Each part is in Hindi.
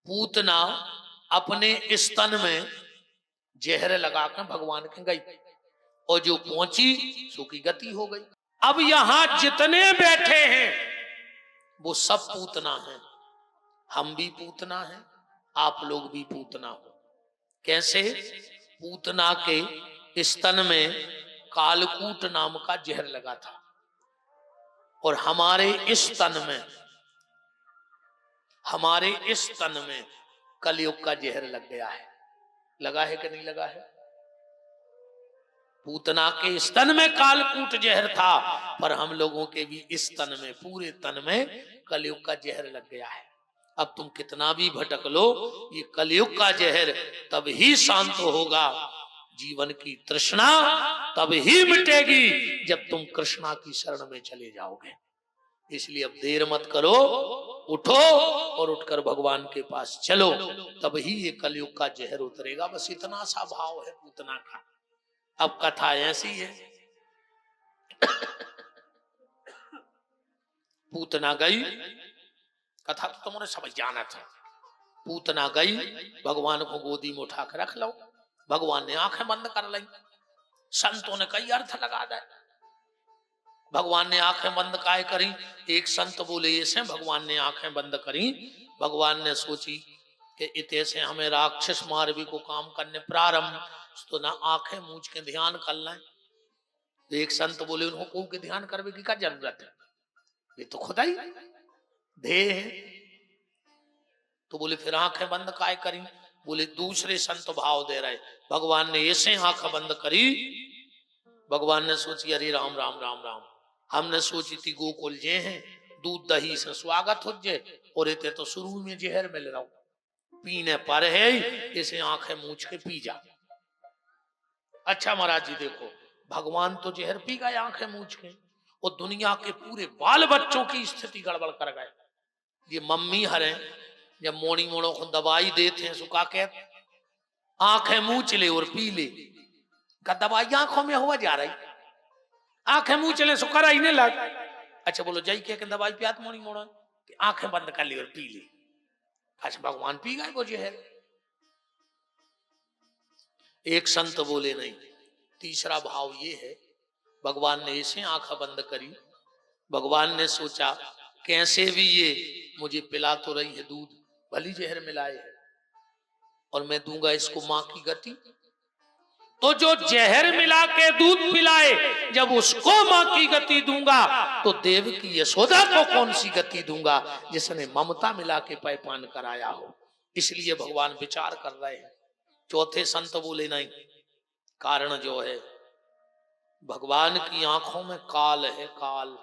पूतना अपने स्तन में जहर लगाकर भगवान के गई और जो पहुंची सो की गति हो गई। अब यहां जितने बैठे हैं वो सब पूतना हैं, हम भी पूतना हैं, आप लोग भी पूतना हो। कैसे? पूतना के स्तन में कालकूट नाम का जहर लगा था और हमारे इस तन में कलयुग का जहर लग गया है। लगा है कि नहीं लगा है? पूतना के स्तन में कालकूट जहर था, पर हम लोगों के भी इस तन में, पूरे तन में कलयुग का जहर लग गया है। अब तुम कितना भी भटक लो, ये कलयुग का जहर तब ही शांत होगा, जीवन की तृष्णा तब ही मिटेगी जब तुम कृष्णा की शरण में चले जाओगे। इसलिए अब देर मत करो, उठो और उठकर भगवान के पास चलो, तब ही ये कलयुग का जहर उतरेगा। बस इतना सा भाव है पूतना का। अब कथा ऐसी है, पूतना गई, कथा तो तुमने समझ जाना था। पूतना गई, भगवान को गोदी में उठा कर रख लो। भगवान ने आंखें बंद कर ली। संतों ने कई अर्थ लगा दिए। भगवान ने आंखें बंद काहे करी? एक संत बोले ऐसे भगवान ने आंखें बंद करी, भगवान ने सोची कि इतने से हमें राक्षस मारवी को काम करने प्रारंभ, तो ना आंखें मूंझ के ध्यान कर लें। तो एक संत बोले उनको के ध्यान करने की क्या जरूरत है, ये तो खुदा ही दे है। तो बोले फिर आंखें बंद काहे करी? बोले दूसरे संत भाव दे रहे। भगवान ने ऐसे आंखें बंद करी, भगवान ने सोची अरे राम राम राम राम, हमने सोची थी गोकुल जे हैं, दूध दही से स्वागत हो जे, और इतने तो शुरू में जहर मिल रहा हूं, पीने पर है इसे आंखें मूंझ के पी जा। अच्छा महाराज जी देखो, भगवान तो जहर पी गए आंखें मूंझ के, और दुनिया के पूरे बाल बच्चों की स्थिति गड़बड़ कर गए। ये मम्मी हरे जब मोड़ी मोड़ों को दवाई देते हैं सुखा के आंखें मूंझ ले और पी ले, का दवाई आंखों में हुआ जा रही, आंखें मुंह चले सुकर ही नहीं लग। अच्छा बोलो जय के दवाई पियात मोड़ी मोड़ो कि आंखें बंद कर ली और पी ली। अच्छा भगवान पी गए वो जहर। एक संत बोले नहीं, तीसरा भाव ये है, भगवान ने ऐसे आंखें बंद करी, भगवान ने सोचा कैसे भी ये मुझे पिला तो रही है दूध, भली जहर मिलाए है और मैं दूंगा इसको मां की गति। तो जो जहर मिला के दूध पिलाए, जब उसको मां की गति दूंगा तो देव की यशोदा को कौन सी गति दूंगा जिसने ममता मिला के पैपान कराया हो। इसलिए भगवान विचार कर रहे हैं। चौथे संत बोले नहीं, कारण जो है भगवान की आंखों में काल है, काल।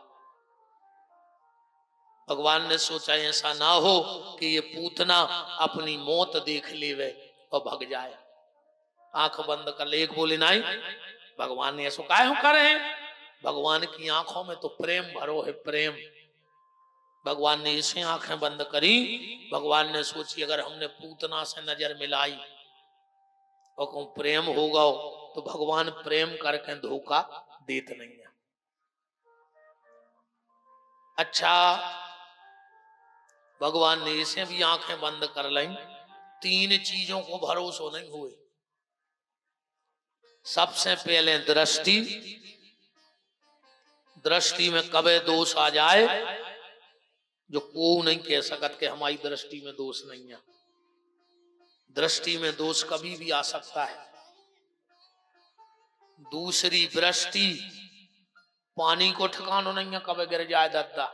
भगवान ने सोचा ऐसा ना हो कि ये पूतना अपनी मौत देख लेवे और भग जाए। आंख बंद कर ले। एक बोले नहीं, भगवान ने ऐसा काहे करे? भगवान की आंखों में तो प्रेम भरो है, प्रेम। भगवान ने इसे आंखें बंद करी, भगवान ने सोची अगर हमने पूतना से नजर मिलाई और को प्रेम होगा तो भगवान प्रेम करके धोखा देते नहीं है। अच्छा भगवान ने इसे भी आंखें बंद कर ली। तीन चीजों को भरोसा नहीं हुए। सबसे पहले दृष्टि, दृष्टि में कभी दोष आ जाए जो को नहीं कह सकत कि हमारी दृष्टि में दोष नहीं है। दृष्टि में दोष कभी भी आ सकता है। दूसरी दृष्टि, पानी को ठिकाना नहीं है, कभी गिर जाए दद्दा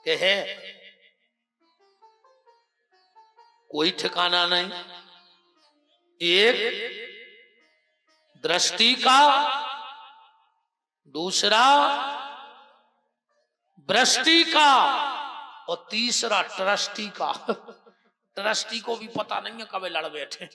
के है, कोई ठिकाना नहीं। एक दृष्टि का, दूसरा दृष्टि का, और तीसरा ट्रस्टी का। ट्रस्टी को भी पता नहीं है कब लड़ बैठे।